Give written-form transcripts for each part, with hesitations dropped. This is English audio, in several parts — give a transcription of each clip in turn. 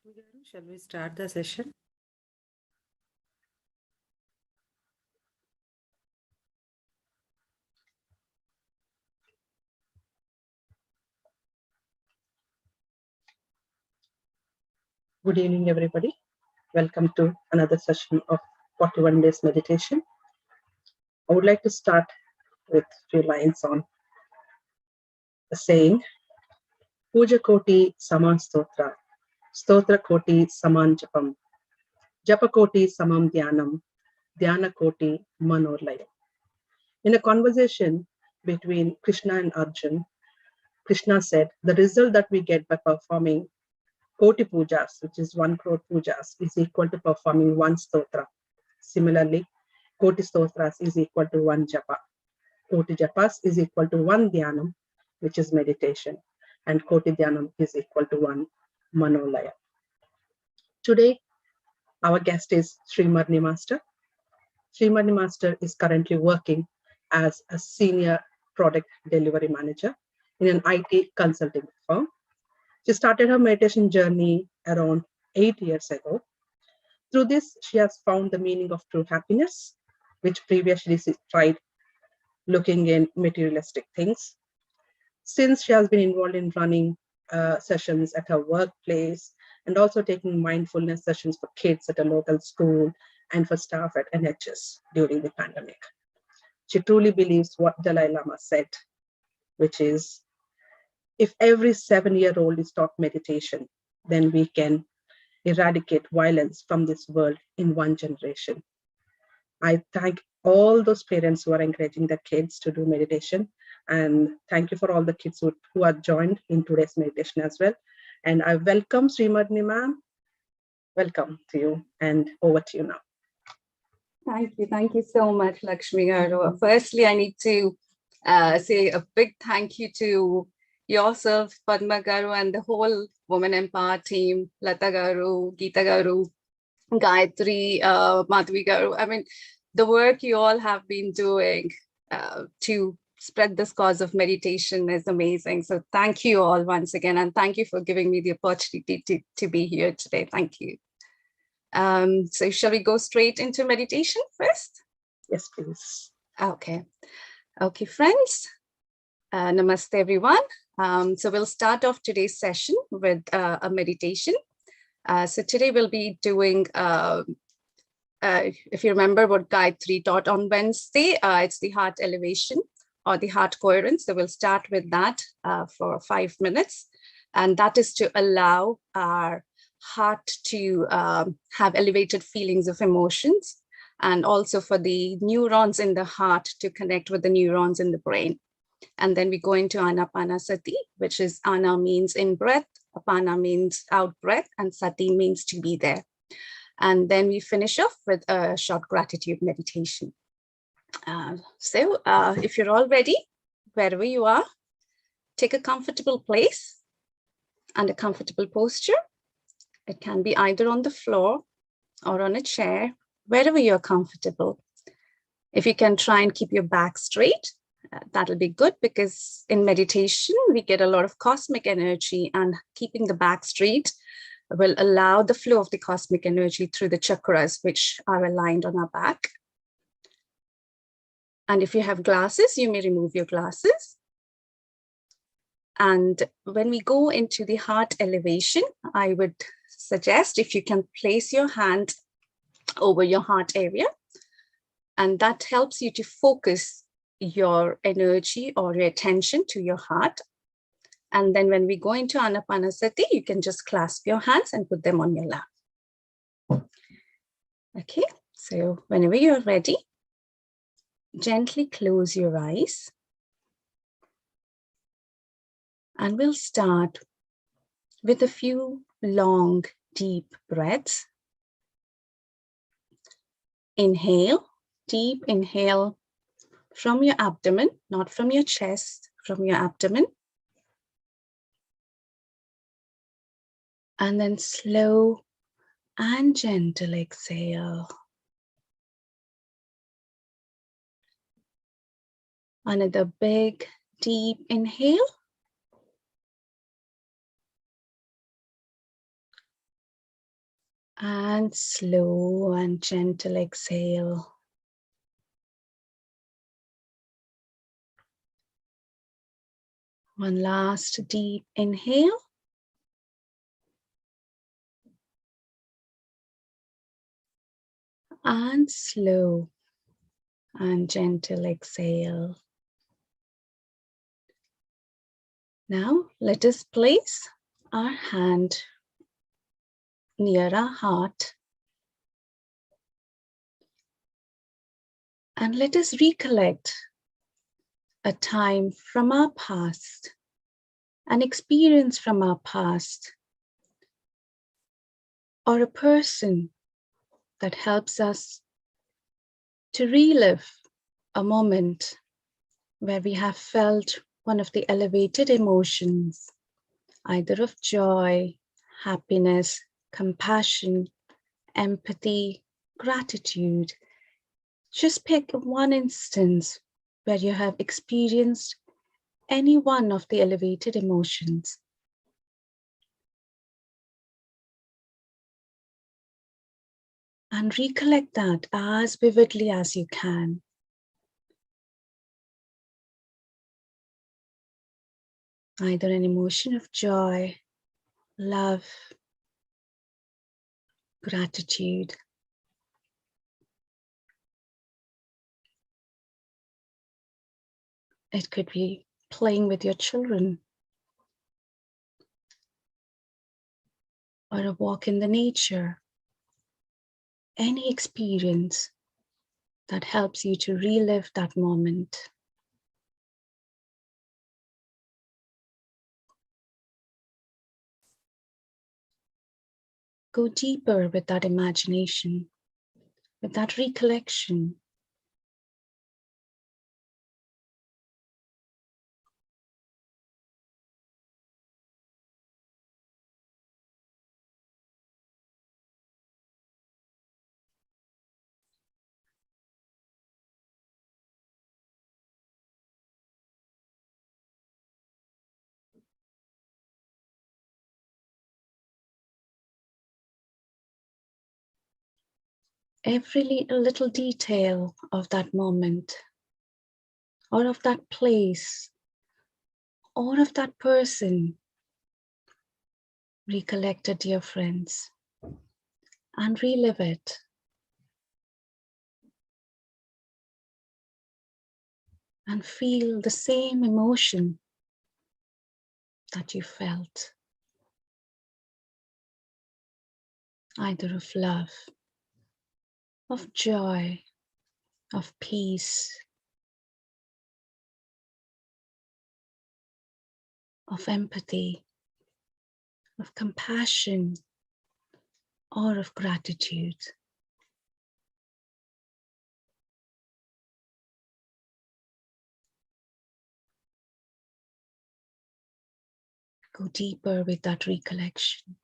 Shall we start the session? Good evening, everybody. Welcome to another session of 41 days meditation. I would like to start with a few lines on the saying, Puja Koti Saman Stotra, Stotra Koti Saman Japam, Japa Koti Samam Dhyanam, Dhyana Koti Manorlayam. In a conversation between Krishna and Arjun, Krishna said, the result that we get by performing Koti pujas, which is 1 crore pujas, is equal to performing 1 stotra. Similarly, Koti stotras is equal to 1 japa. Koti japas is equal to 1 dhyanam, which is meditation. And Koti dhyanam is equal to 1 manolaya. Today, our guest is Sree Marni Master. Sree Marni Master is currently working as a senior product delivery manager in an IT consulting firm. She started her meditation journey around 8 years ago. Through this, she has found the meaning of true happiness, which previously she tried looking in materialistic things. Since she has been involved in running sessions at her workplace and also taking mindfulness sessions for kids at a local school and for staff at NHS during the pandemic. She truly believes what Dalai Lama said, which is, if every 7-year-old is taught meditation, then we can eradicate violence from this world in 1 generation. I thank all those parents who are encouraging their kids to do meditation. And thank you for all the kids who are joined in today's meditation as well. And I welcome Sree Marni ma'am. Welcome to you, and over to you now. Thank you so much, Lakshmi Garu. Firstly, I need to say a big thank you to yourself, Padma Garu, and the whole Women Empower team, Lata Garu, Geeta Garu, Gayatri, Madhvi Garu. I mean, the work you all have been doing to spread this cause of meditation is amazing. So thank you all once again, and thank you for giving me the opportunity to be here today. Thank you. So shall we go straight into meditation first? Yes, please. Okay, friends. Namaste, everyone. So we'll start off today's session with a meditation. So today we'll be doing, if you remember what Gayatri taught on Wednesday, it's the heart elevation or the heart coherence. So we'll start with that for 5 minutes. And that is to allow our heart to have elevated feelings of emotions, and also for the neurons in the heart to connect with the neurons in the brain. And then we go into Anapanasati, which is Ana means in breath, Apana means out breath, and Sati means to be there. And then we finish off with a short gratitude meditation. So if you're all ready, wherever you are, take a comfortable place and a comfortable posture. It can be either on the floor or on a chair, wherever you're comfortable. If you can try and keep your back straight, that'll be good, because in meditation, we get a lot of cosmic energy, and keeping the back straight will allow the flow of the cosmic energy through the chakras, which are aligned on our back. And if you have glasses, you may remove your glasses. And when we go into the heart elevation, I would suggest if you can place your hand over your heart area, and that helps you to focus your energy or your attention to your heart. And then when we go into Anapanasati, you can just clasp your hands and put them on your lap. Okay, so whenever you're ready, gently close your eyes. And we'll start with a few long, deep breaths. Inhale, deep inhale from your abdomen, not from your chest, from your abdomen. And then slow and gentle exhale. Another big, deep inhale. And slow and gentle exhale. One last deep inhale. And slow and gentle exhale. Now let us place our hand near our heart and let us recollect a time from our past, an experience from our past, or a person that helps us to relive a moment where we have felt one of the elevated emotions, either of joy, happiness, compassion, empathy, gratitude. Just pick one instance where you have experienced any one of the elevated emotions. And recollect that as vividly as you can. Either an emotion of joy, love, gratitude. It could be playing with your children, or a walk in the nature. Any experience that helps you to relive that moment. Go deeper with that imagination, with that recollection. Every little detail of that moment, or of that place, or of that person. Recollect it, dear friends, and relive it. And feel the same emotion that you felt, either of love, of joy, of peace, of empathy, of compassion, or of gratitude. Go deeper with that recollection.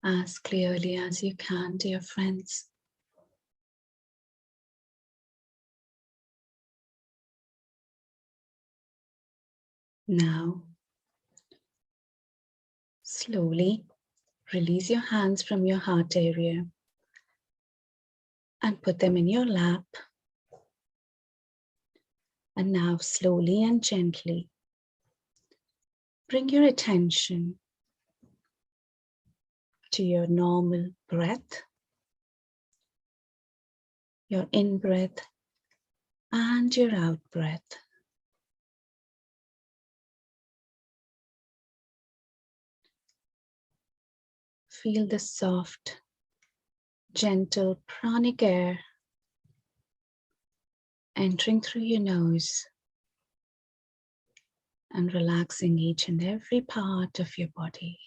As clearly as you can, dear friends. Now, slowly release your hands from your heart area and put them in your lap. And now, slowly and gently, bring your attention to your normal breath, your in-breath and your out-breath. feel the soft, gentle pranic air entering through your nose and relaxing each and every part of your body.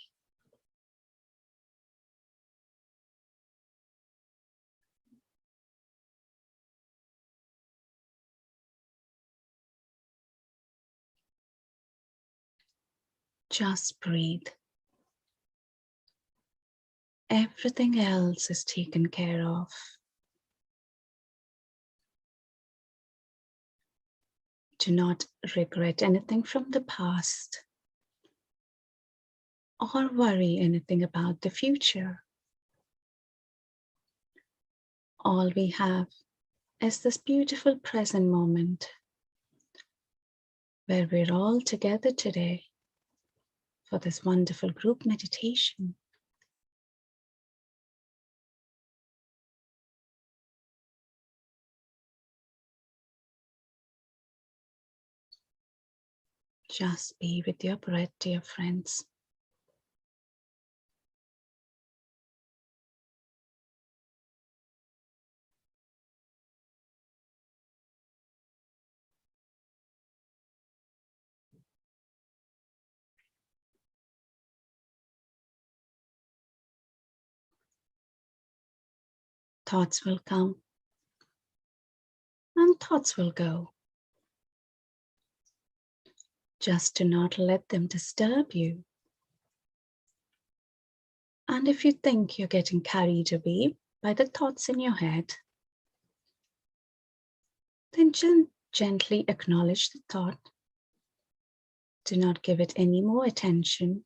Just breathe. Everything else is taken care of. Do not regret anything from the past or worry anything about the future. All we have is this beautiful present moment where we're all together today for this wonderful group meditation. Just be with your breath, dear friends. Thoughts will come and thoughts will go. Just do not let them disturb you. And if you think you're getting carried away by the thoughts in your head, then gently acknowledge the thought. Do not give it any more attention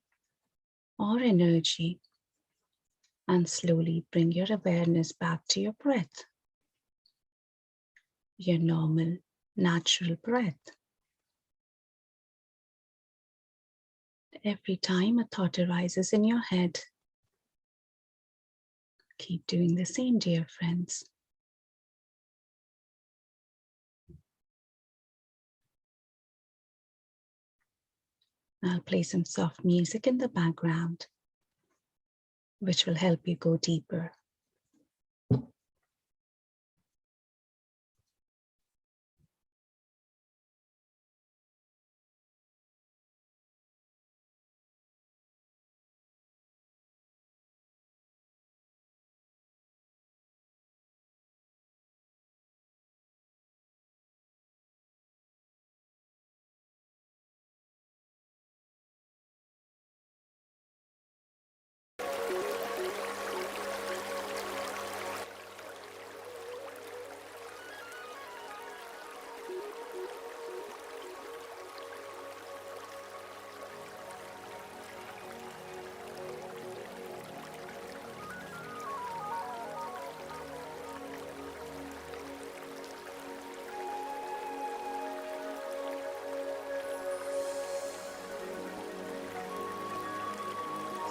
or energy, and slowly bring your awareness back to your breath, your normal, natural breath. Every time a thought arises in your head, keep doing the same, dear friends. I'll play some soft music in the background, which will help you go deeper.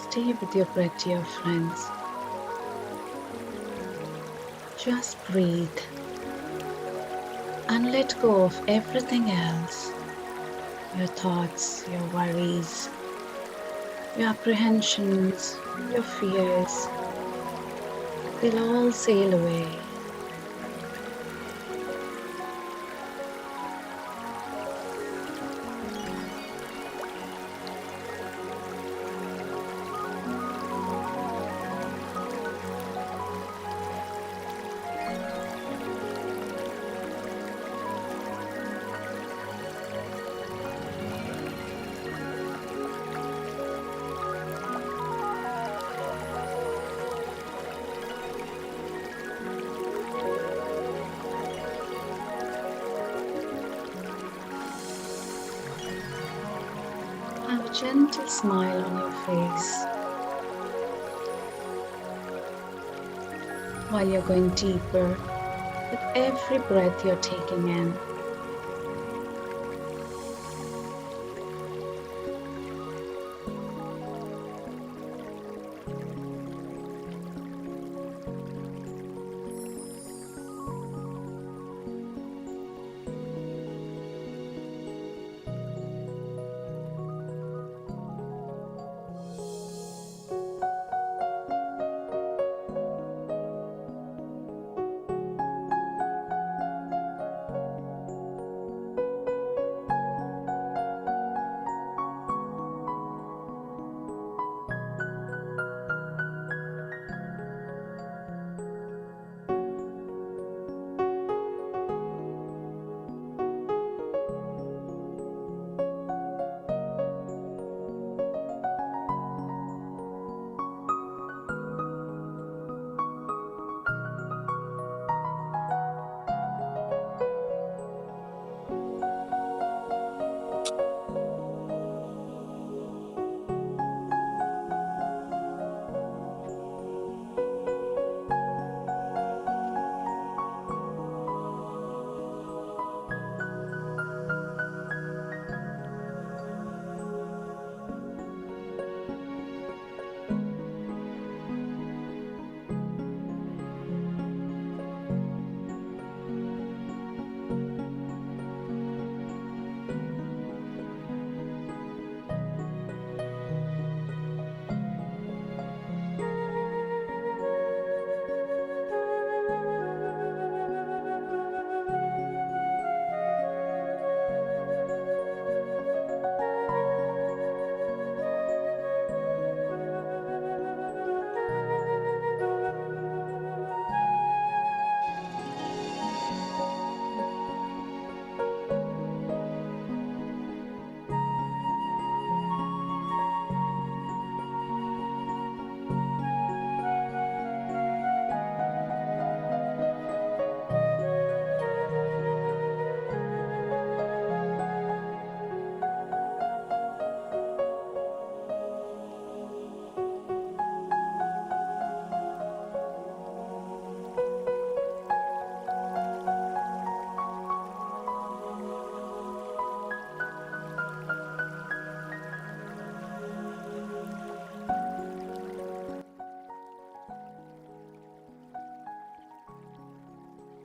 Stay with your breath, dear friends. Just breathe and let go of everything else. Your thoughts, your worries, your apprehensions, your fears. They'll all sail away. Have a gentle smile on your face while you're going deeper with every breath you're taking in.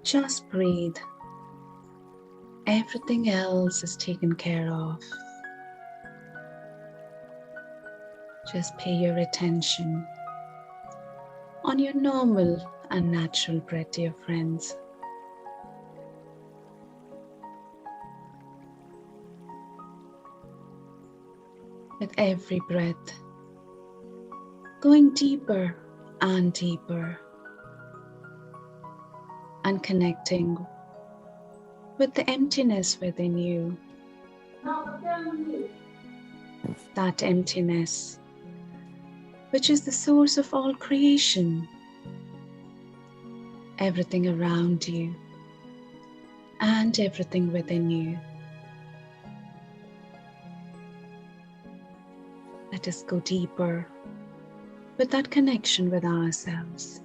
Just breathe. Everything else is taken care of. Just pay your attention on your normal and natural breath, dear friends. With every breath, going deeper and deeper and connecting with the emptiness within you. That emptiness, which is the source of all creation, everything around you and everything within you. Let us go deeper with that connection with ourselves.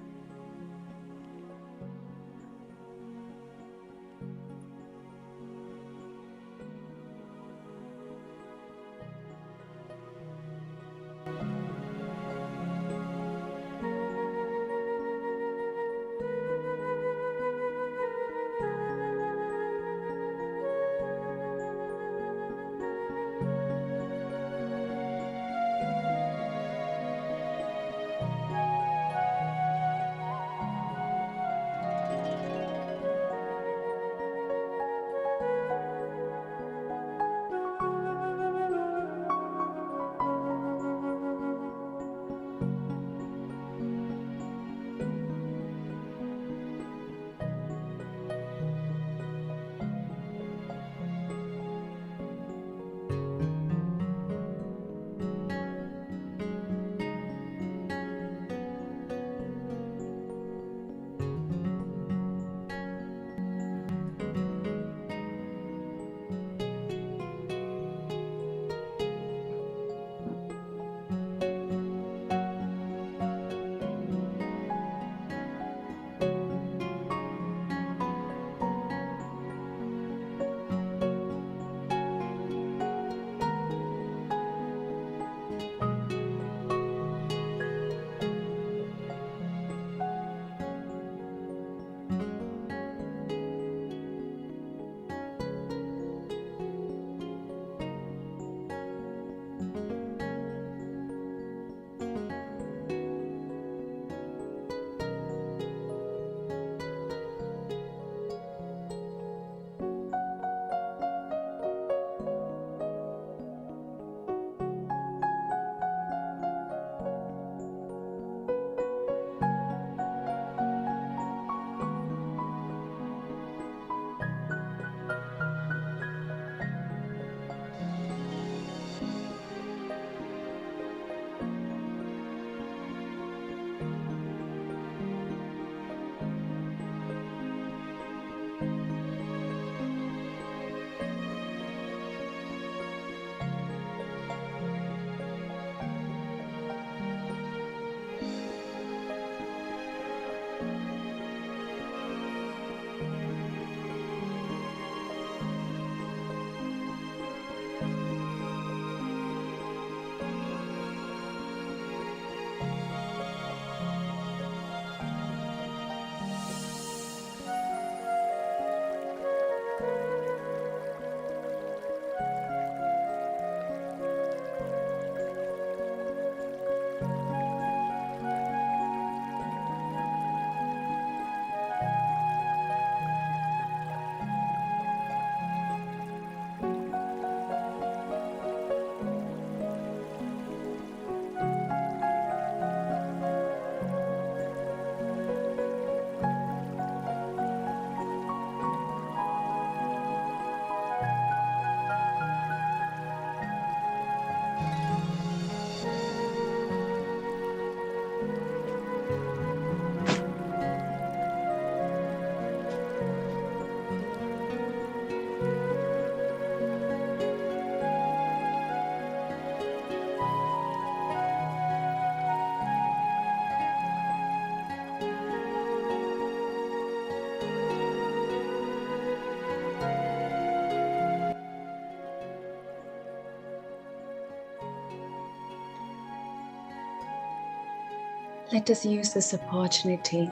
Let us use this opportunity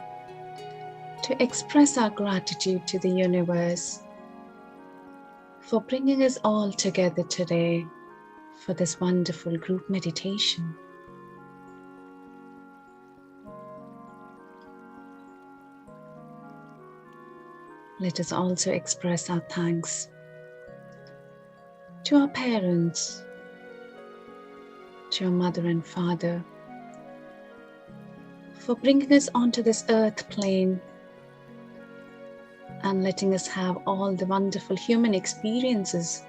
to express our gratitude to the universe for bringing us all together today for this wonderful group meditation. Let us also express our thanks to our parents, to our mother and father, for bringing us onto this earth plane and letting us have all the wonderful human experiences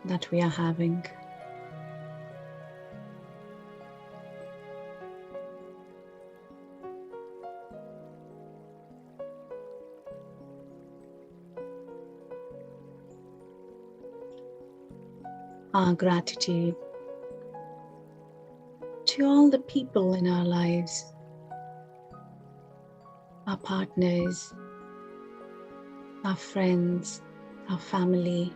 that we are having. Our gratitude to all the people in our lives, our partners, our friends, our family,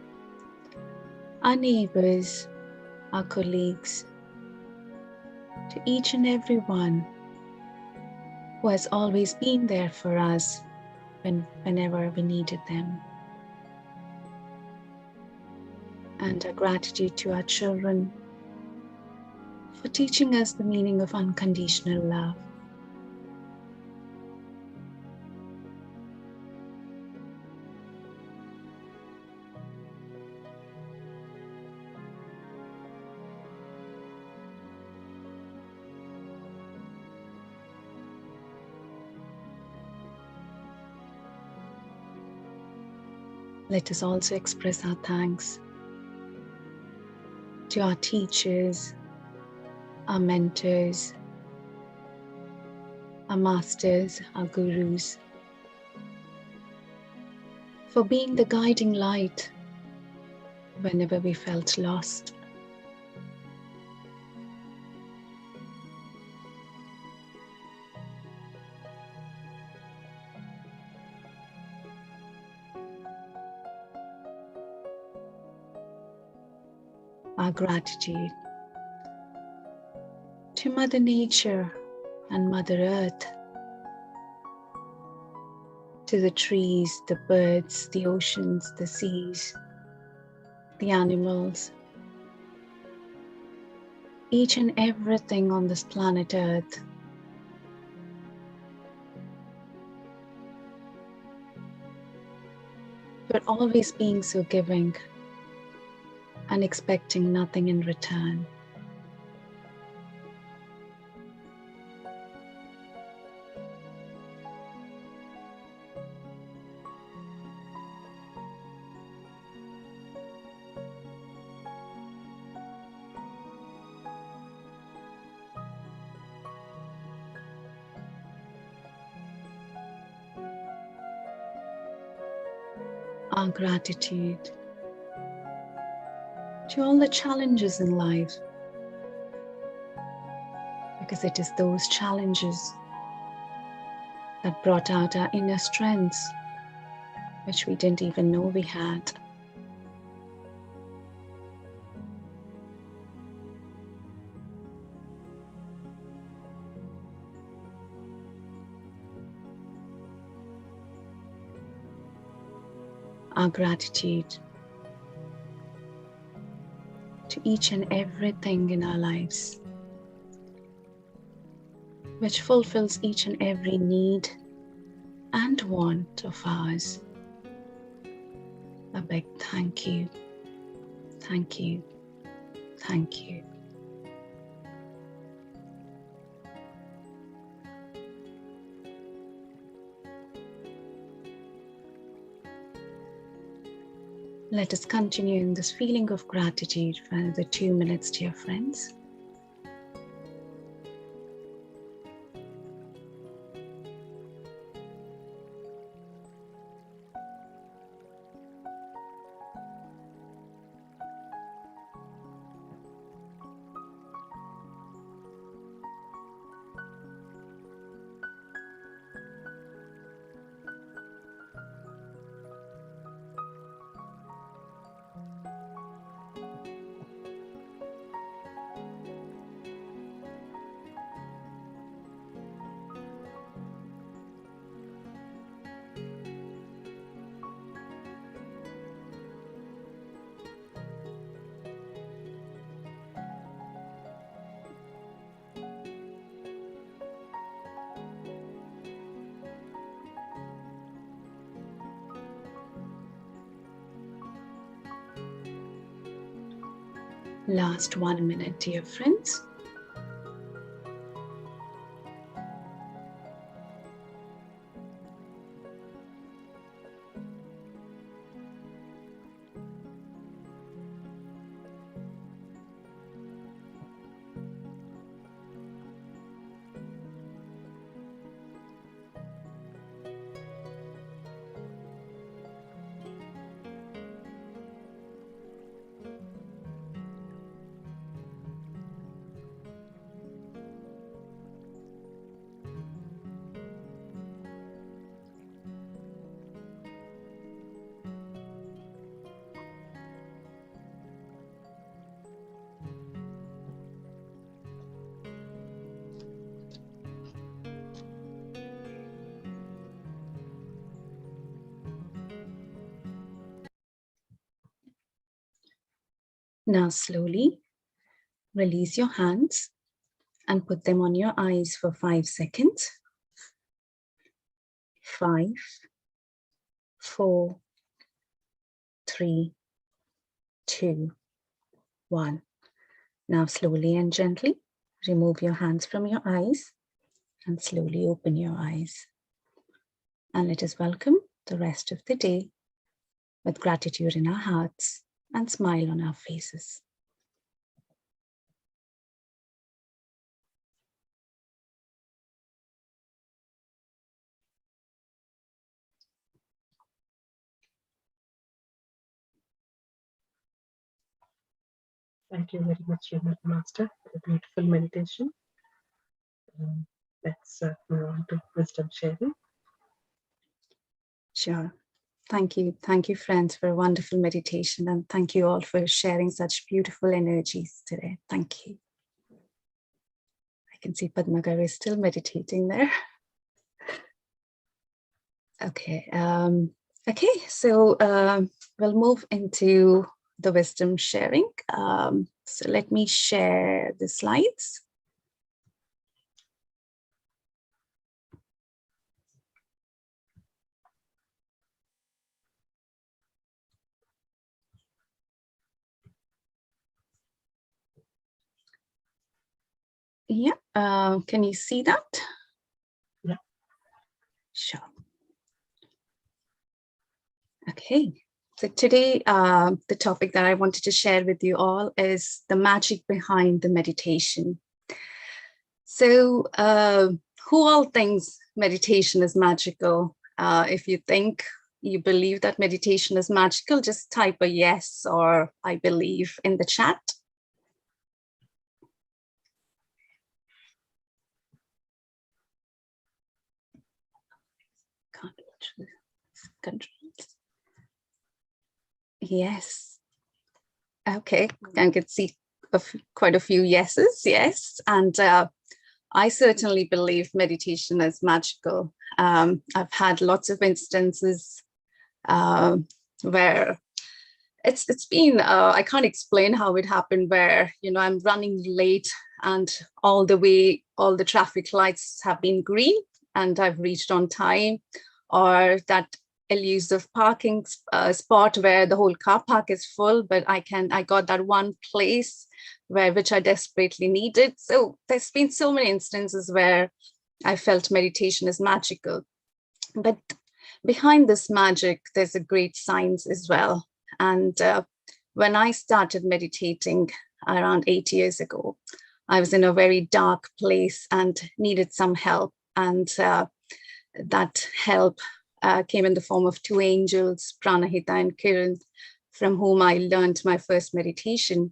our neighbors, our colleagues, to each and every one who has always been there for us whenever we needed them. And our gratitude to our children for teaching us the meaning of unconditional love. Let us also express our thanks to our teachers, our mentors, our masters, our gurus, for being the guiding light whenever we felt lost. Our gratitude to Mother Nature and Mother Earth, to the trees, the birds, the oceans, the seas, the animals, each and everything on this planet Earth. For always being so giving and expecting nothing in return. Our gratitude to all the challenges in life, because it is those challenges that brought out our inner strengths, which we didn't even know we had. Our gratitude to each and everything in our lives, which fulfills each and every need and want of ours. A big thank you, thank you, thank you. Let us continue in this feeling of gratitude for another 2 minutes, dear friends. Last 1 minute, dear friends. Now slowly release your hands and put them on your eyes for 5 seconds. 5, 4, 3, 2, 1. Now slowly and gently remove your hands from your eyes and slowly open your eyes. And let us welcome the rest of the day with gratitude in our hearts and smile on our faces. Thank you very much, Unit Master, for the beautiful meditation. Let's move on to wisdom sharing. Sure. Thank you. Thank you, friends, for a wonderful meditation. And thank you all for sharing such beautiful energies today. Thank you. I can see Padmagar is still meditating there. Okay. So we'll move into the wisdom sharing. So let me share the slides. Yeah, can you see that? Yeah. Sure. Okay. So today, the topic that I wanted to share with you all is the magic behind the meditation. So who all thinks meditation is magical? If you think you believe that meditation is magical, just type a yes or I believe in the chat. Controls. Yes. Okay, I can see quite a few yeses, yes. And I certainly believe meditation is magical. I've had lots of instances where it's been, I can't explain how it happened, where, you know, I'm running late and all the traffic lights have been green and I've reached on time, or that elusive parking spot where the whole car park is full, but I got that one place which I desperately needed. So there's been so many instances where I felt meditation is magical. But behind this magic, there's a great science as well. And when I started meditating around 8 years ago, I was in a very dark place and needed some help. And that help came in the form of two angels, Pranahita and Kiran, from whom I learned my first meditation.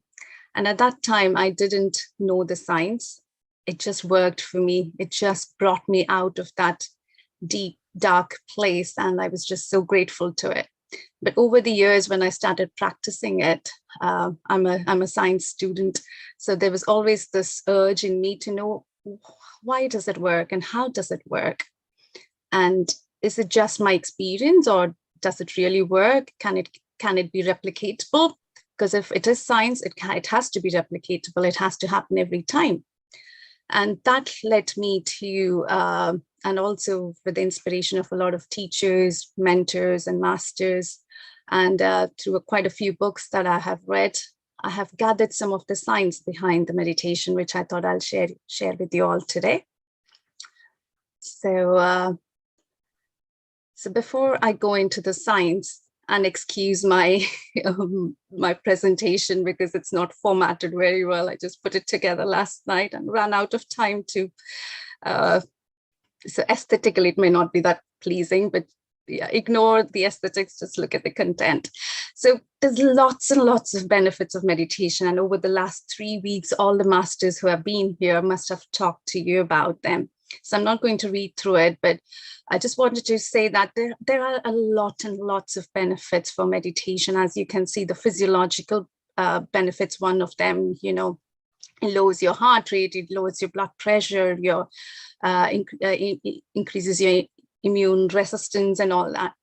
And at that time, I didn't know the science. It just worked for me. It just brought me out of that deep, dark place. And I was just so grateful to it. But over the years, when I started practicing it, I'm a science student. So there was always this urge in me to know, why does it work and how does it work? And is it just my experience, or does it really work? Can it be replicatable? Because if it is science, it has to be replicatable. It has to happen every time. And that led me to, and also with the inspiration of a lot of teachers, mentors, and masters, and through quite a few books that I have read, I have gathered some of the science behind the meditation, which I thought I'll share with you all today. So before I go into the science, and excuse my my presentation because it's not formatted very well. I just put it together last night and ran out of time to. So aesthetically, it may not be that pleasing, but yeah, ignore the aesthetics, just look at the content. So there's lots and lots of benefits of meditation. And over the last 3 weeks, all the masters who have been here must have talked to you about them. So I'm not going to read through it, but I just wanted to say that there are a lot and lots of benefits for meditation. As you can see, the physiological benefits, one of them, you know, it lowers your heart rate, it lowers your blood pressure, your increases your immune resistance and all that.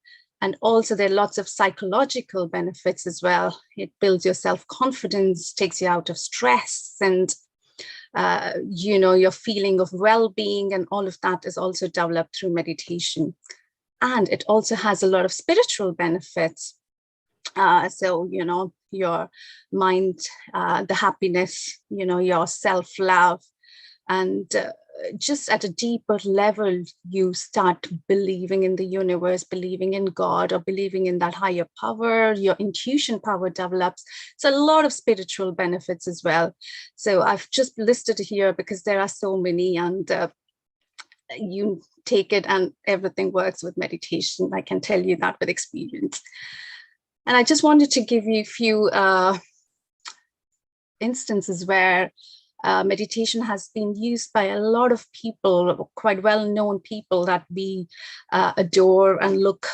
And also there are lots of psychological benefits as well. It builds your self-confidence, takes you out of stress, and you know, your feeling of well-being, and all of that is also developed through meditation. And it also has a lot of spiritual benefits. So, you know, your mind, the happiness, you know, your self-love, and just at a deeper level, you start believing in the universe, believing in God, or believing in that higher power. Your intuition power develops. So a lot of spiritual benefits as well. So I've just listed here because there are so many, and you take it and everything works with meditation. I can tell you that with experience. And I just wanted to give you a few instances where meditation has been used by a lot of people, quite well-known people that we adore and look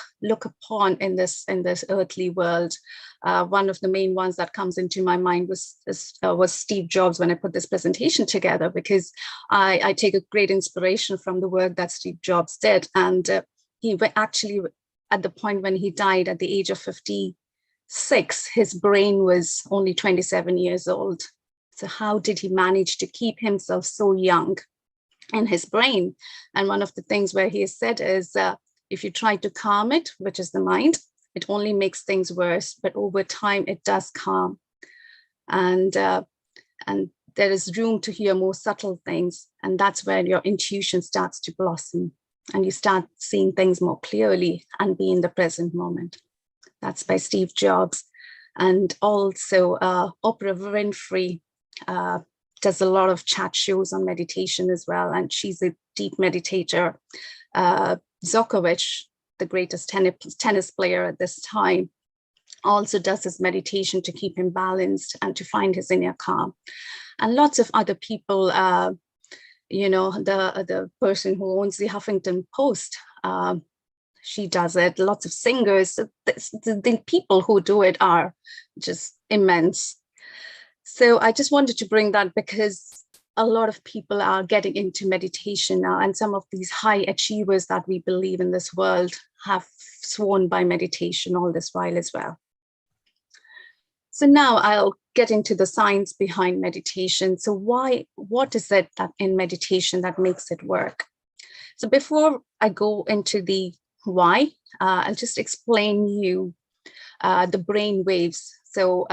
upon in this earthly world. One of the main ones that comes into my mind was Steve Jobs when I put this presentation together, because I take a great inspiration from the work that Steve Jobs did. And he actually, at the point when he died at the age of 56, his brain was only 27 years old. So how did he manage to keep himself so young in his brain? And one of the things where he has said is, if you try to calm it, which is the mind, it only makes things worse, but over time it does calm. And there is room to hear more subtle things. And that's where your intuition starts to blossom and you start seeing things more clearly and be in the present moment. That's by Steve Jobs. And also Oprah Winfrey does a lot of chat shows on meditation as well. And she's a deep meditator. Djokovic, the greatest tennis player at this time, also does his meditation to keep him balanced and to find his inner calm. And lots of other people, you know, the person who owns the Huffington Post, she does it. Lots of singers, the people who do it are just immense. So I just wanted to bring that because a lot of people are getting into meditation now, and some of these high achievers that we believe in this world have sworn by meditation all this while as well. So now I'll get into the science behind meditation. So what is it that in meditation that makes it work? So before I go into the why, I'll just explain you the brain waves. So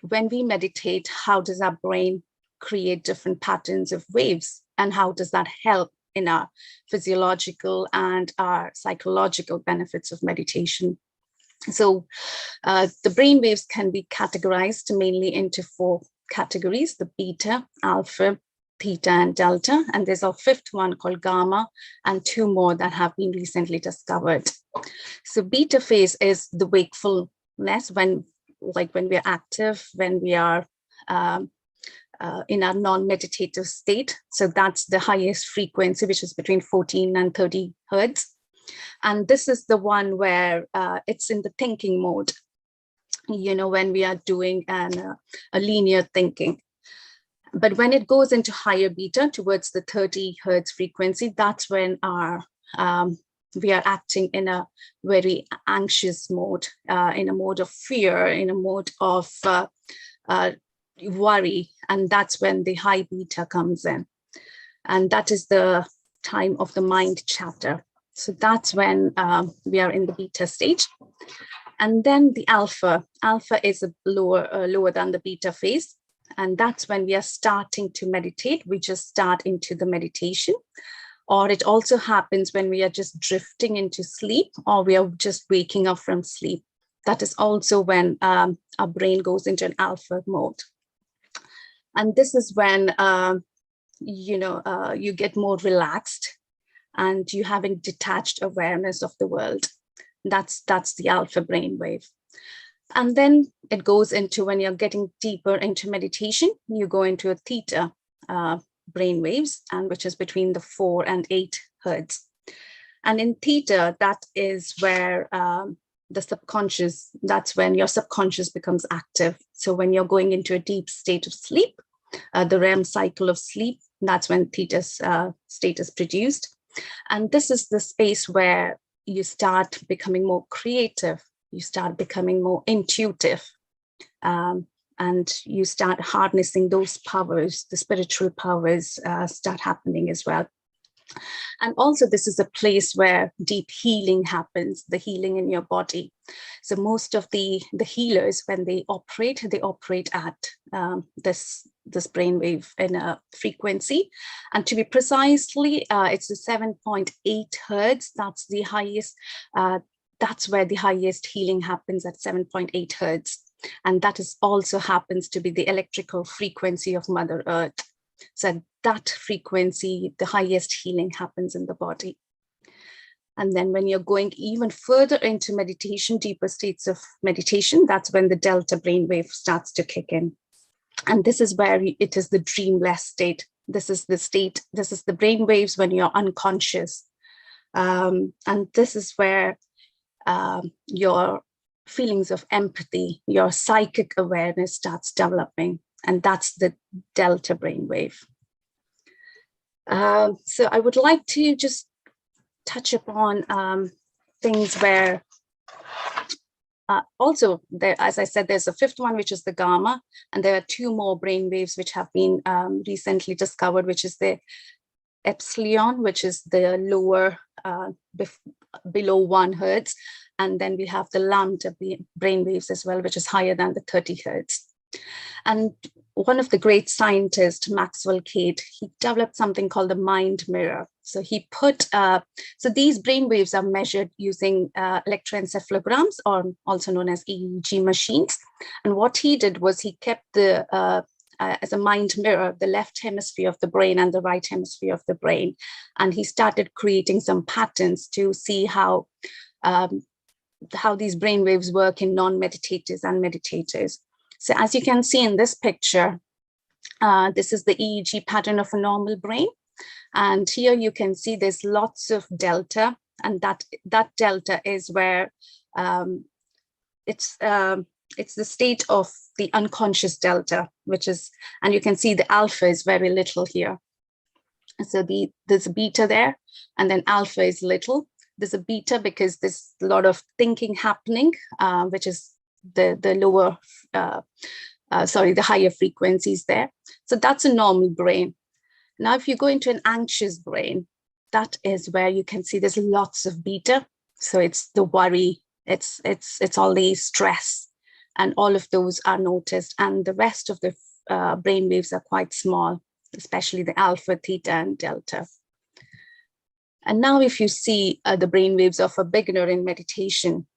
when we meditate, how does our brain create different patterns of waves, and how does that help in our physiological and our psychological benefits of meditation? So the brain waves can be categorized mainly into 4 categories: the beta, alpha, theta, and delta. And there's a 5th one called gamma, and 2 more that have been recently discovered. So beta phase is the wakefulness, when we're active, when we are in our non-meditative state. So that's the highest frequency, which is between 14 and 30 hertz. And this is the one where it's in the thinking mode, you know, when we are doing a linear thinking. But when it goes into higher beta towards the 30 hertz frequency, that's when we are acting in a very anxious mode, in a mode of fear, in a mode of worry. And that's when the high beta comes in. And that is the time of the mind chatter. So that's when we are in the beta stage. And then the alpha is a lower than the beta phase. And that's when we are starting to meditate. We just start into the meditation. Or it also happens when we are just drifting into sleep, or we are just waking up from sleep. That is also when our brain goes into an alpha mode. And this is when you get more relaxed and you have a detached awareness of the world. That's the alpha brainwave. And then it goes into, when you're getting deeper into meditation, you go into a theta brainwaves, and which is between the 4 and 8 hertz. And in theta, that is where the subconscious, that's when your subconscious becomes active. So when you're going into a deep state of sleep, the REM cycle of sleep, that's when theta's state is produced. And this is the space where you start becoming more creative, you start becoming more intuitive, and you start harnessing those powers, the spiritual powers start happening as well. And also, this is a place where deep healing happens, the healing in your body. So most of the healers, when they operate at this brainwave in a frequency. And to be precisely, it's the 7.8 hertz. That's the highest. That's where the highest healing happens, at 7.8 hertz. And that is also happens to be the electrical frequency of Mother Earth. So that frequency, the highest healing happens in the body. And then when you're going even further into meditation, deeper states of meditation, that's when the delta brainwave starts to kick in. And this is where it is the dreamless state. This is the state, this is the brainwaves when you're unconscious. And this is where your feelings of empathy, your psychic awareness starts developing. And that's the delta brainwave. So I would like to just touch upon things where also, there, as I said, there's a fifth one, which is the gamma, and there are 2 more brainwaves which have been recently discovered, which is the epsilon, which is the lower, below 1 hertz, and then we have the lambda brainwaves as well, which is higher than the 30 hertz. And one of the great scientists, Maxwell Cade, he developed something called the mind mirror. So he put, so these brainwaves are measured using electroencephalograms, or also known as EEG machines. And what he did was he kept the, as a mind mirror, the left hemisphere of the brain and the right hemisphere of the brain. And he started creating some patterns to see how these brainwaves work in non-meditators and meditators. So as you can see in this picture, this is the EEG pattern of a normal brain. And here you can see there's lots of delta, and that delta is where it's the state of the unconscious delta, which is, and you can see the alpha is very little here. So there's a beta there, and then alpha is little. There's a beta because there's a lot of thinking happening, which is the lower, the higher frequencies there. So that's a normal brain. Now, if you go into an anxious brain, that is where you can see there's lots of beta. So it's the worry, it's all the stress, and all of those are noticed. And the rest of the brain waves are quite small, especially the alpha, theta, and delta. And now if you see the brain waves of a beginner in meditation,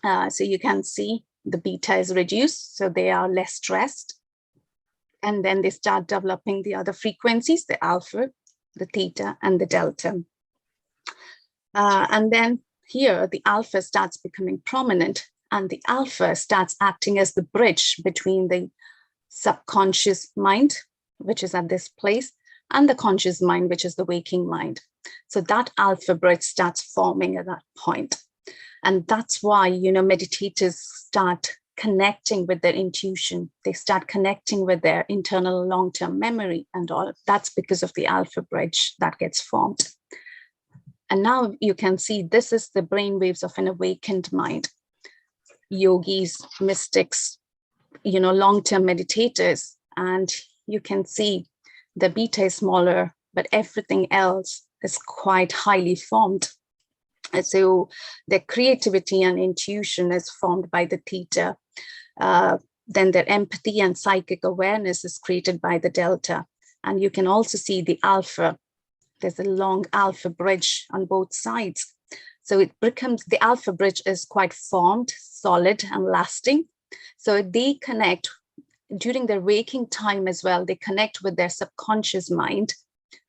so you can see the beta is reduced, so they are less stressed. And then they start developing the other frequencies, the alpha, the theta, and the delta. And then here, the alpha starts becoming prominent, and the alpha starts acting as the bridge between the subconscious mind, which is at this place, and the conscious mind, which is the waking mind. So that alpha bridge starts forming at that point. And that's why, meditators start connecting with their intuition. They start connecting with their internal long-term memory and all. That's because of the alpha bridge that gets formed. And now you can see this is the brainwaves of an awakened mind. Yogis, mystics, long-term meditators. And you can see the beta is smaller, but everything else is quite highly formed. And so their creativity and intuition is formed by the theta. Then their empathy and psychic awareness is created by the delta. And you can also see the alpha. There's a long alpha bridge on both sides. So it becomes, the alpha bridge is quite formed, solid and lasting. So they connect during their waking time as well. They connect with their subconscious mind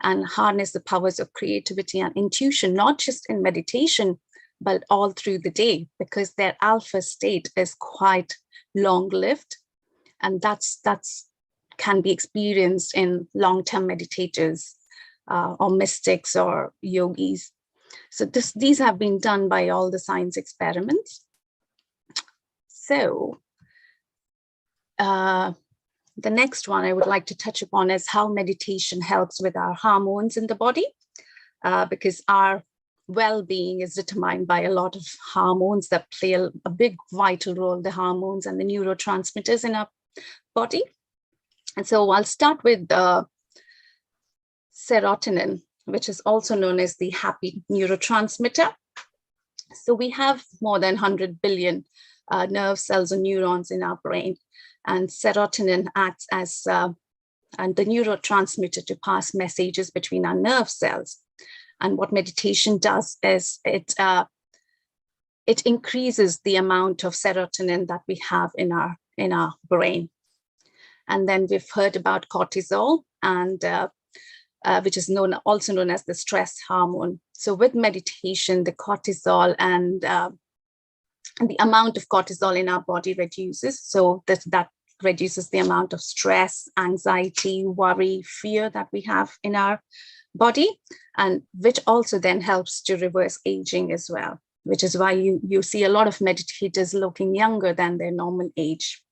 and harness the powers of creativity and intuition, not just in meditation, but all through the day, because their alpha state is quite long-lived. And that's can be experienced in long-term meditators or mystics or yogis. So these have been done by all the science experiments. So the next one I would like to touch upon is how meditation helps with our hormones in the body, because our well-being is determined by a lot of hormones that play a big vital role, the hormones and the neurotransmitters in our body. And so I'll start with serotonin, which is also known as the happy neurotransmitter. So we have more than 100 billion nerve cells or neurons in our brain, and serotonin acts as and the neurotransmitter to pass messages between our nerve cells. And what meditation does is it increases the amount of serotonin that we have in our brain. And then we've heard about cortisol, and which is also known as the stress hormone. So with meditation, the cortisol and the amount of cortisol in our body reduces. So that reduces the amount of stress, anxiety, worry, fear that we have in our body, and which also then helps to reverse aging as well, which is why you see a lot of meditators looking younger than their normal age.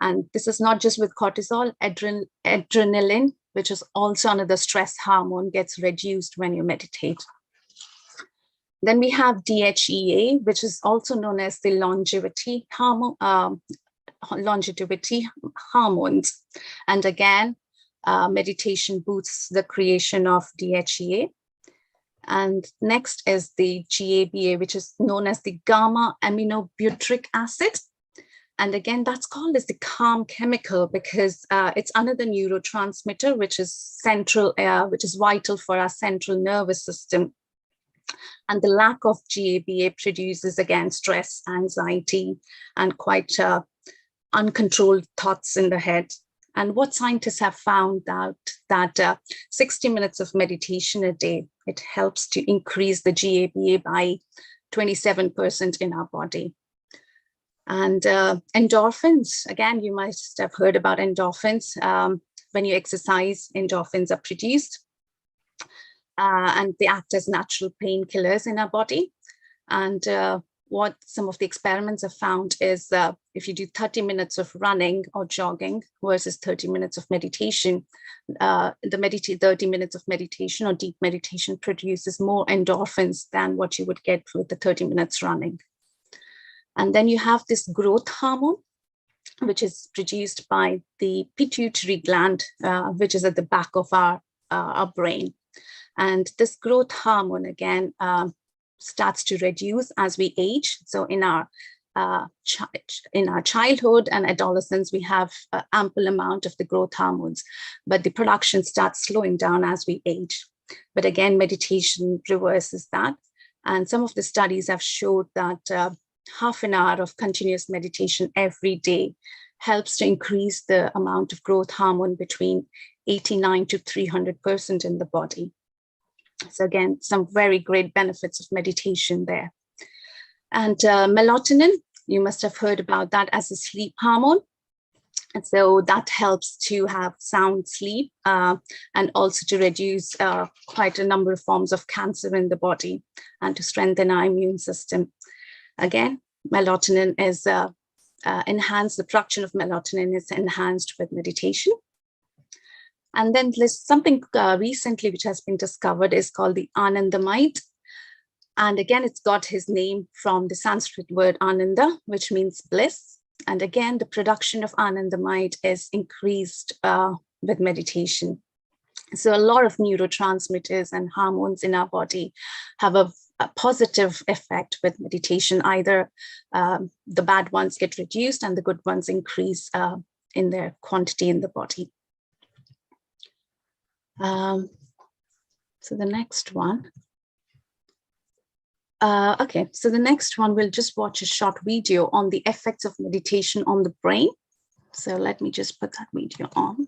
And this is not just with cortisol, adrenaline, which is also another stress hormone, gets reduced when you meditate. Then we have DHEA, which is also known as the longevity hormones. And again, meditation boosts the creation of DHEA. And next is the GABA, which is known as the gamma aminobutyric acid. And again, that's called as the calm chemical because it's another neurotransmitter, which is central, which is vital for our central nervous system. And the lack of GABA produces, again, stress, anxiety, and quite uncontrolled thoughts in the head. And what scientists have found out that 60 minutes of meditation a day, it helps to increase the GABA by 27% in our body. And endorphins, again, you might have heard about endorphins. When you exercise, endorphins are produced. And they act as natural painkillers in our body. And what some of the experiments have found is if you do 30 minutes of running or jogging versus 30 minutes of meditation, 30 minutes of meditation or deep meditation produces more endorphins than what you would get with the 30 minutes running. And then you have this growth hormone, which is produced by the pituitary gland, which is at the back of our brain. And this growth hormone, again, starts to reduce as we age. So in our childhood and adolescence, we have an ample amount of the growth hormones, but the production starts slowing down as we age. But again, meditation reverses that. And some of the studies have showed that half an hour of continuous meditation every day helps to increase the amount of growth hormone between 89 to 300% in the body. So again, some very great benefits of meditation there. And melatonin, you must have heard about that as a sleep hormone. And so that helps to have sound sleep and also to reduce quite a number of forms of cancer in the body and to strengthen our immune system. Again, melatonin is enhanced, the production of melatonin is enhanced with meditation. And then there's something recently which has been discovered is called the Anandamide. And again, it's got his name from the Sanskrit word Ananda, which means bliss. And again, the production of Anandamide is increased with meditation. So a lot of neurotransmitters and hormones in our body have a a positive effect with meditation. Either the bad ones get reduced and the good ones increase in their quantity in the body. So the next one. Okay, so the next one, we'll just watch a short video on the effects of meditation on the brain. So let me just put that video on.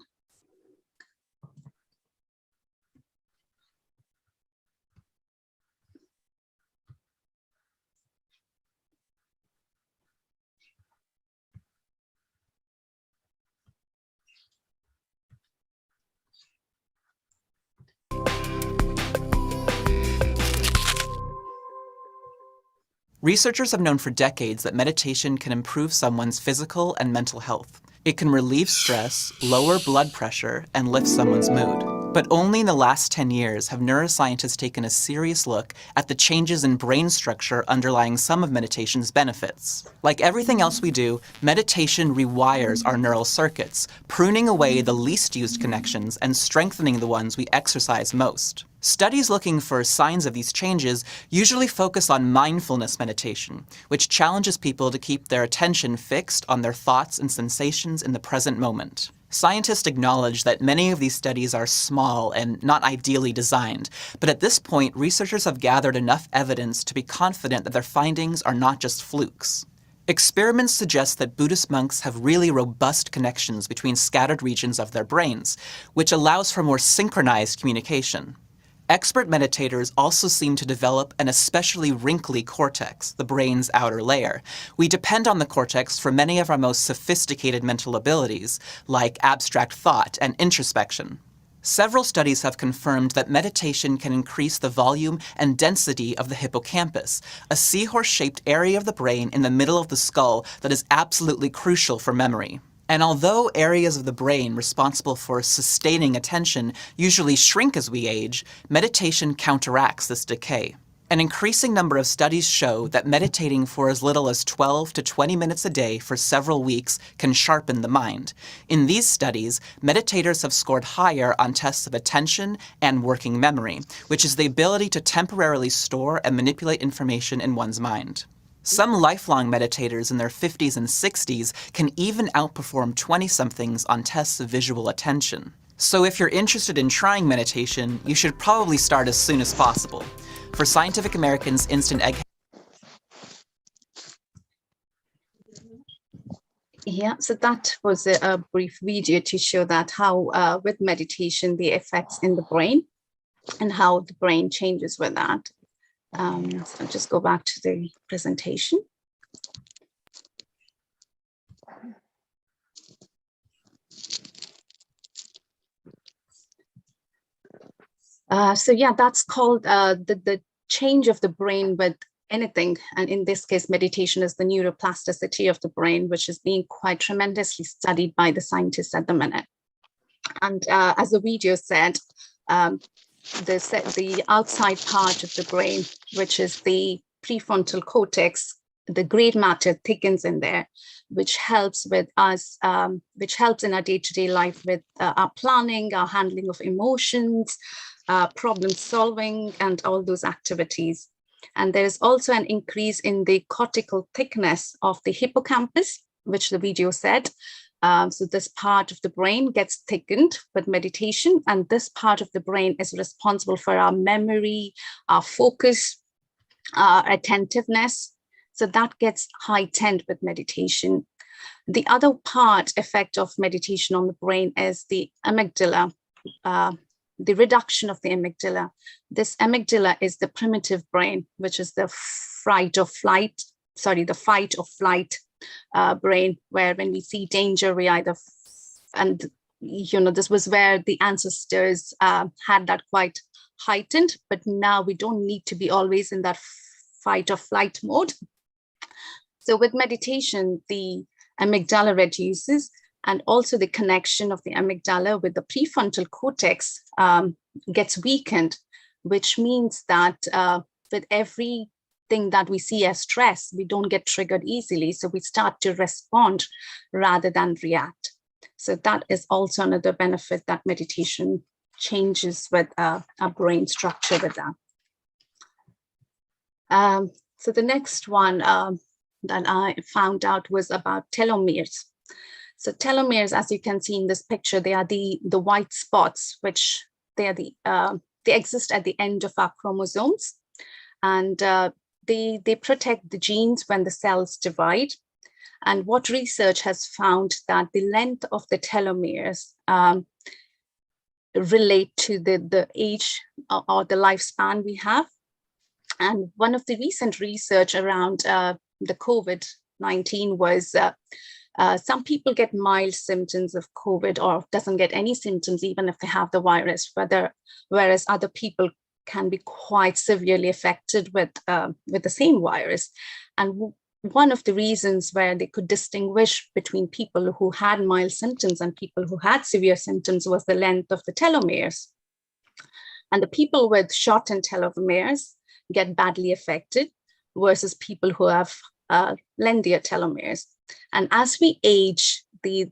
Researchers have known for decades that meditation can improve someone's physical and mental health. It can relieve stress, lower blood pressure, and lift someone's mood. But only in the last 10 years have neuroscientists taken a serious look at the changes in brain structure underlying some of meditation's benefits. Like everything else we do, meditation rewires our neural circuits, pruning away the least used connections and strengthening the ones we exercise most. Studies looking for signs of these changes usually focus on mindfulness meditation, which challenges people to keep their attention fixed on their thoughts and sensations in the present moment. Scientists acknowledge that many of these studies are small and not ideally designed, but at this point, researchers have gathered enough evidence to be confident that their findings are not just flukes. Experiments suggest that Buddhist monks have really robust connections between scattered regions of their brains, which allows for more synchronized communication. Expert meditators also seem to develop an especially wrinkly cortex, the brain's outer layer. We depend on the cortex for many of our most sophisticated mental abilities, like abstract thought and introspection. Several studies have confirmed that meditation can increase the volume and density of the hippocampus, a seahorse-shaped area of the brain in the middle of the skull that is absolutely crucial for memory. And although areas of the brain responsible for sustaining attention usually shrink as we age, meditation counteracts this decay. An increasing number of studies show that meditating for as little as 12 to 20 minutes a day for several weeks can sharpen the mind. In these studies, meditators have scored higher on tests of attention and working memory, which is the ability to temporarily store and manipulate information in one's mind. Some lifelong meditators in their 50s and 60s can even outperform 20-somethings on tests of visual attention. So if you're interested in trying meditation, you should probably start as soon as possible. For Scientific American's Instant Egg... Yeah, so that was a brief video to show that how with meditation, the effects in the brain and how the brain changes with that. So I'll just go back to the presentation. So yeah, that's called the change of the brain with anything. And in this case, meditation is the neuroplasticity of the brain, which is being quite tremendously studied by the scientists at the minute. And as the video said, the outside part of the brain, which is the prefrontal cortex, the gray matter thickens in there, which helps with us, which helps in our day-to-day life with our planning, our handling of emotions, problem solving, and all those activities. And there is also an increase in the cortical thickness of the hippocampus, which the video said. So this part of the brain gets thickened with meditation, and this part of the brain is responsible for our memory, our focus, our attentiveness. So that gets heightened with meditation. The other effect of meditation on the brain is the amygdala, the reduction of the amygdala. This amygdala is the primitive brain, which is the fight or flight brain, where when we see danger, we either, and this was where the ancestors had that quite heightened, but now we don't need to be always in that fight or flight mode. So with meditation, the amygdala reduces, and also the connection of the amygdala with the prefrontal cortex gets weakened, which means that with everything that we see as stress, we don't get triggered easily. So we start to respond rather than react. So that is also another benefit that meditation changes with our brain structure with that. So the next one that I found out was about telomeres. So telomeres, as you can see in this picture, they are the white spots, which they are they exist at the end of our chromosomes, and they protect the genes when the cells divide. And what research has found that the length of the telomeres relate to the age or the lifespan we have. And one of the recent research around the COVID-19 was some people get mild symptoms of COVID or doesn't get any symptoms even if they have the virus, whereas other people can be quite severely affected with the same virus. And one of the reasons where they could distinguish between people who had mild symptoms and people who had severe symptoms was the length of the telomeres. And the people with shortened telomeres get badly affected versus people who have lengthier telomeres. And as we age, the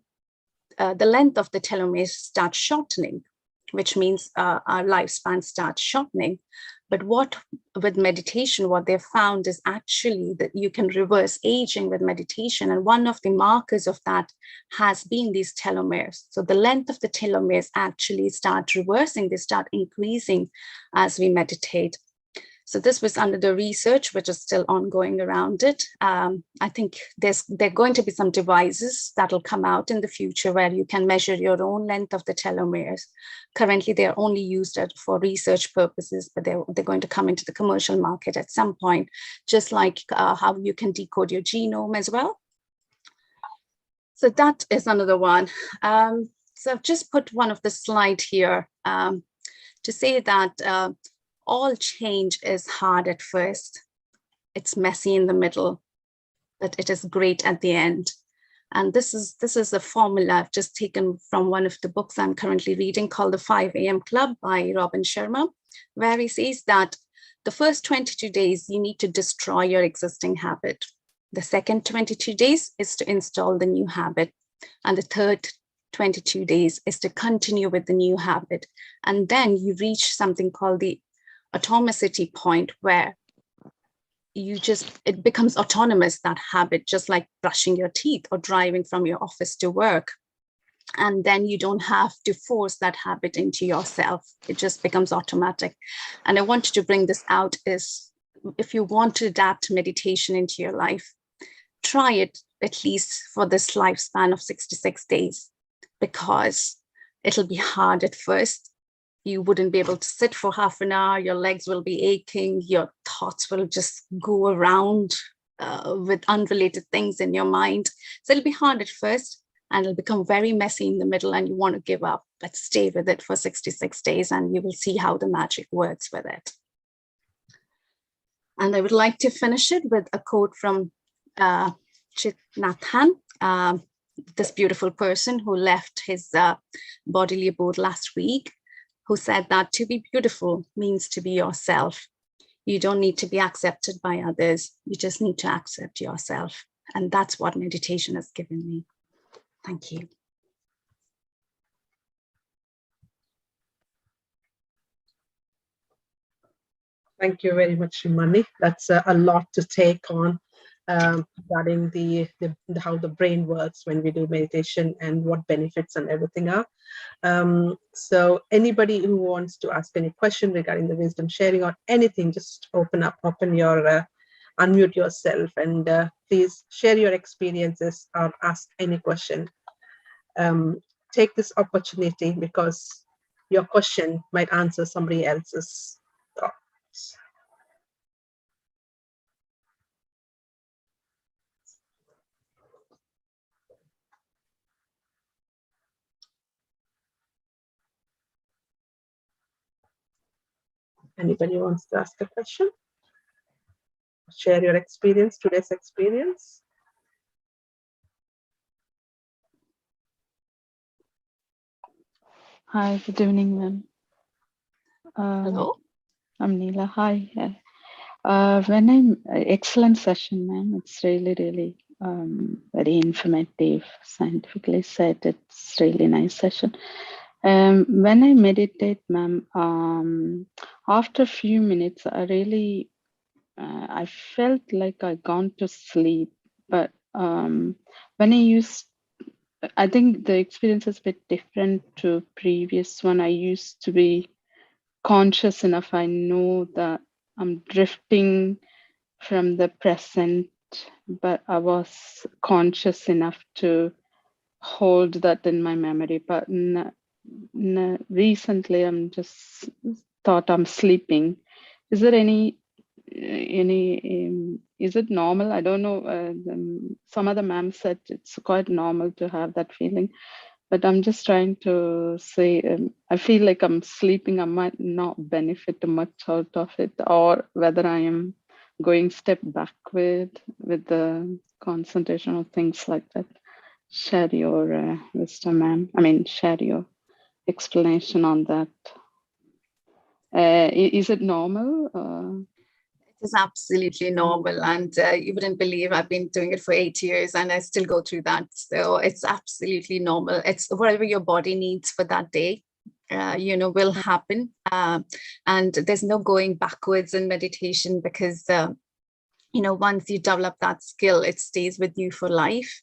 length of the telomeres starts shortening, which means our lifespan starts shortening. But with meditation, what they've found is actually that you can reverse aging with meditation. And one of the markers of that has been these telomeres. So the length of the telomeres actually start reversing, they start increasing as we meditate. So this was under the research, which is still ongoing around it. I think there are going to be some devices that will come out in the future where you can measure your own length of the telomeres. Currently, they are only used for research purposes, but they're going to come into the commercial market at some point, just like how you can decode your genome as well. So that is another one. So I've just put one of the slide here to say that all change is hard at first. It's messy in the middle, but it is great at the end. And this is a formula I've just taken from one of the books I'm currently reading called The 5 a.m. Club by Robin Sharma, where he says that the first 22 days, you need to destroy your existing habit. The second 22 days is to install the new habit. And the third 22 days is to continue with the new habit. And then you reach something called the atomicity point where it becomes autonomous, that habit, just like brushing your teeth or driving from your office to work. And then you don't have to force that habit into yourself. It just becomes automatic. And I wanted to bring this out is if you want to adapt meditation into your life, try it at least for this lifespan of 66 days, because it'll be hard at first. You wouldn't be able to sit for half an hour. Your legs will be aching. Your thoughts will just go around with unrelated things in your mind. So it'll be hard at first and it'll become very messy in the middle and you want to give up, but stay with it for 66 days and you will see how the magic works with it. And I would like to finish it with a quote from Chit Nathan, this beautiful person who left his bodily abode last week, who said that to be beautiful means to be yourself. You don't need to be accepted by others. You just need to accept yourself. And that's what meditation has given me. Thank you. Thank you very much, Marni. That's a lot to take on regarding how the brain works when we do meditation and what benefits and everything are. So anybody who wants to ask any question regarding the wisdom sharing or anything, just open your unmute yourself and please share your experiences or ask any question. Take this opportunity because your question might answer somebody else's thoughts. Anybody wants to ask a question? Share your experience, today's experience. Hi, good evening, ma'am. Hello. I'm Neela. Hi. Excellent session, ma'am. It's really very informative, scientifically said. It's really nice session. When I meditate, ma'am, after a few minutes, I really I felt like I gone to sleep, but when I think the experience is a bit different to previous one. I used to be conscious enough. I know that I'm drifting from the present, but I was conscious enough to hold that in my memory. But recently, I'm just thought I'm sleeping. Is there any is it normal? I don't know. Some other ma'am said it's quite normal to have that feeling, but I'm just trying to say I feel like I'm sleeping. I might not benefit much out of it, or whether I am going step backward with the concentration or things like that. Share your wisdom, ma'am. I mean, share your explanation on that. Is it normal? It is absolutely normal, and you wouldn't believe I've been doing it for 8 years and I still go through that. So it's absolutely normal. It's whatever your body needs for that day, will happen. And there's no going backwards in meditation because, once you develop that skill, it stays with you for life.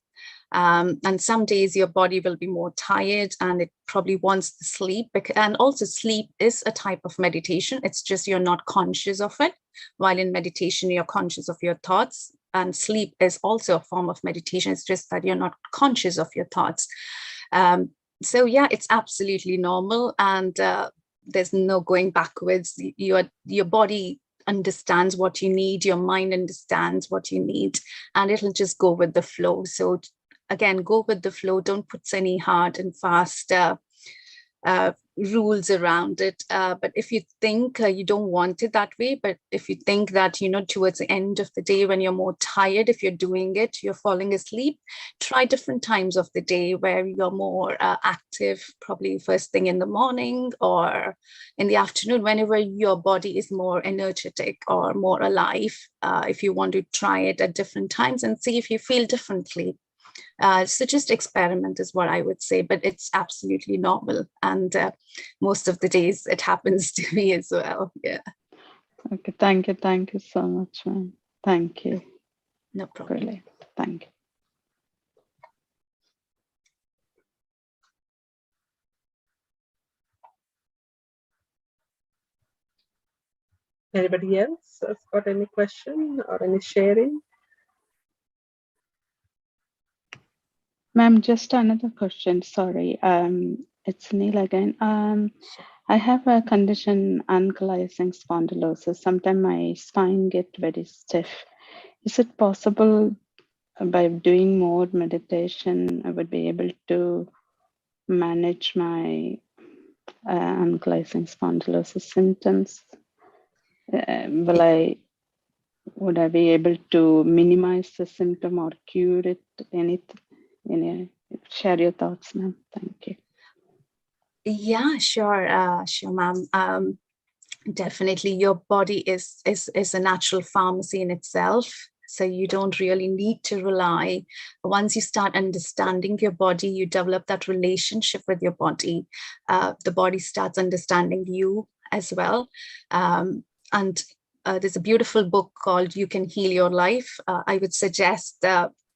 And some days your body will be more tired and it probably wants to sleep. And also sleep is a type of meditation. It's just you're not conscious of it. While in meditation, you're conscious of your thoughts. And sleep is also a form of meditation. It's just that you're not conscious of your thoughts. So yeah, it's absolutely normal. And there's no going backwards. Your body understands what you need. Your mind understands what you need. And it'll just go with the flow. So again, go with the flow. Don't put any hard and fast rules around it. But if you think you don't want it that way, but if you think that, towards the end of the day when you're more tired, if you're doing it, you're falling asleep, try different times of the day where you're more active, probably first thing in the morning or in the afternoon, whenever your body is more energetic or more alive. If you want to try it at different times and see if you feel differently. So just experiment is what I would say, but it's absolutely normal. And most of the days it happens to me as well. Yeah. Okay, thank you. Thank you so much, ma'am. Thank you. No problem. Really, thank you. Anybody else has got any question or any sharing? Ma'am, just another question. Sorry. It's Neil again. I have a condition, ankylosing spondylosis. Sometimes my spine get very stiff. Is it possible by doing more meditation, I would be able to manage my ankylosing spondylosis symptoms? Would I be able to minimize the symptom or cure it? Share your thoughts, ma'am. Thank you. Yeah, sure, ma'am. Definitely, your body is a natural pharmacy in itself. So you don't really need to rely. Once you start understanding your body, you develop that relationship with your body. The body starts understanding you as well. And there's a beautiful book called You Can Heal Your Life. I would suggest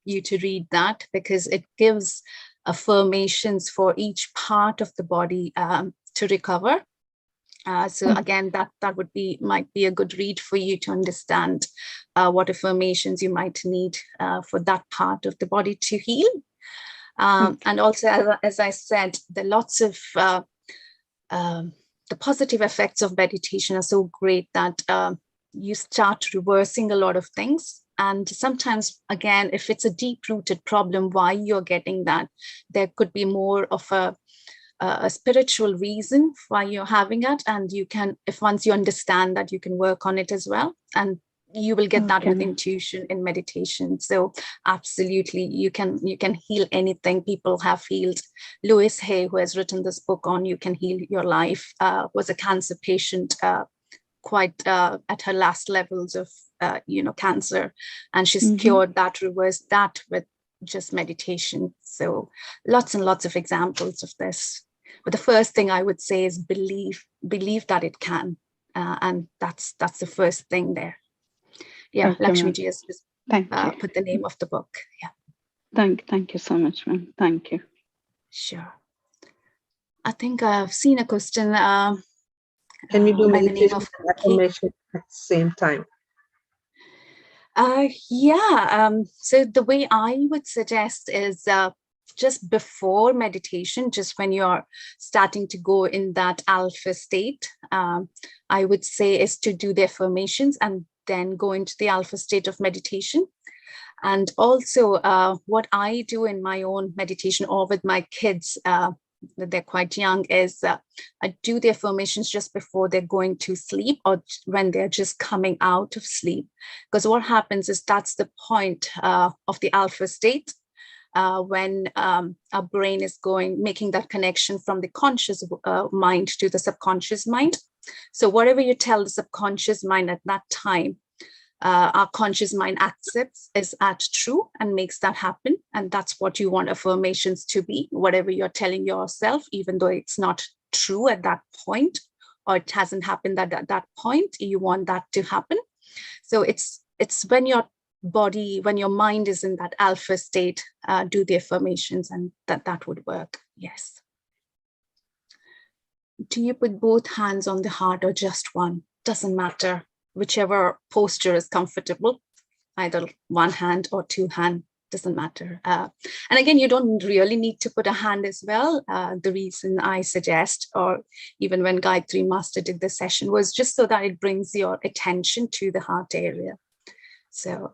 you to read that because it gives affirmations for each part of the body to recover. So again, that might be a good read for you to understand what affirmations you might need for that part of the body to heal. And also, as I said, there are lots of the positive effects of meditation are so great that you start reversing a lot of things. And sometimes, again, if it's a deep-rooted problem, why you're getting that, there could be more of a spiritual reason why you're having it. And you can, if once you understand that, you can work on it as well. And you will get that with intuition in meditation. So absolutely, you can heal anything. People have healed. Louise Hay, who has written this book on You Can Heal Your Life, was a cancer patient, quite at her last levels of cancer, and she's cured that, reversed that with just meditation. So lots and lots of examples of this. But the first thing I would say is believe that it can, and that's the first thing there. Yeah, Okay, Lakshmi ma'am. ji has Thank you. put the name of the book. Yeah. Thank you so much, ma'am. Thank you. Sure. I think I've seen a question Can we do by the name meditation of and affirmation at the same time? Yeah. So the way I would suggest is just before meditation, just when you're starting to go in that alpha state, I would say is to do the affirmations and then go into the alpha state of meditation. And also what I do in my own meditation or with my kids, they're quite young, is I do the affirmations just before they're going to sleep or when they're just coming out of sleep. Because what happens is that's the point of the alpha state when our brain is making that connection from the conscious mind to the subconscious mind. So whatever you tell the subconscious mind at that time, our conscious mind accepts is at true and makes that happen. And that's what you want affirmations to be. Whatever you're telling yourself, even though it's not true at that point, or it hasn't happened at that point, you want that to happen. So it's when your body, when your mind is in that alpha state, do the affirmations, and that would work. Yes. Do you put both hands on the heart or just one? Doesn't matter. Whichever posture is comfortable, either one hand or two hand, doesn't matter. And again, you don't really need to put a hand as well. The reason I suggest, or even when Gayatri Master did the session, was just so that it brings your attention to the heart area. So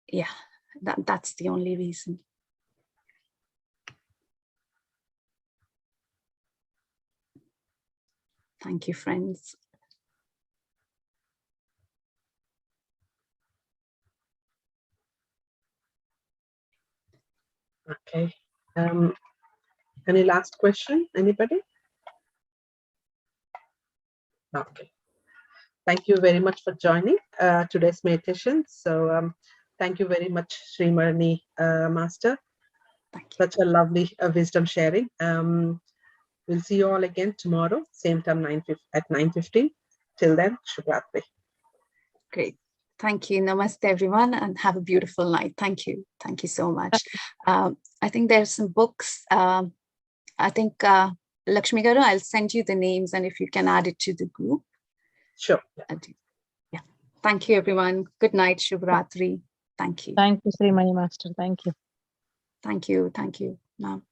yeah, that's the only reason. Thank you, friends. Okay. Any last question? Anybody? Okay. Thank you very much for joining today's meditation. So thank you very much, Sree Marni Master. Thank you. Such a lovely wisdom sharing. We'll see you all again tomorrow, same time at 9:15. Till then, Shubhratri. Great. Thank you. Namaste, everyone, and have a beautiful night. Thank you. Thank you so much. I think there's some books. I think Lakshmi Garu, I'll send you the names, and if you can add it to the group. Sure. Yeah. Thank you, everyone. Good night, Shubhratri. Thank you. Thank you, Sree Mani Master. Thank you. Thank you. Thank you, ma'am.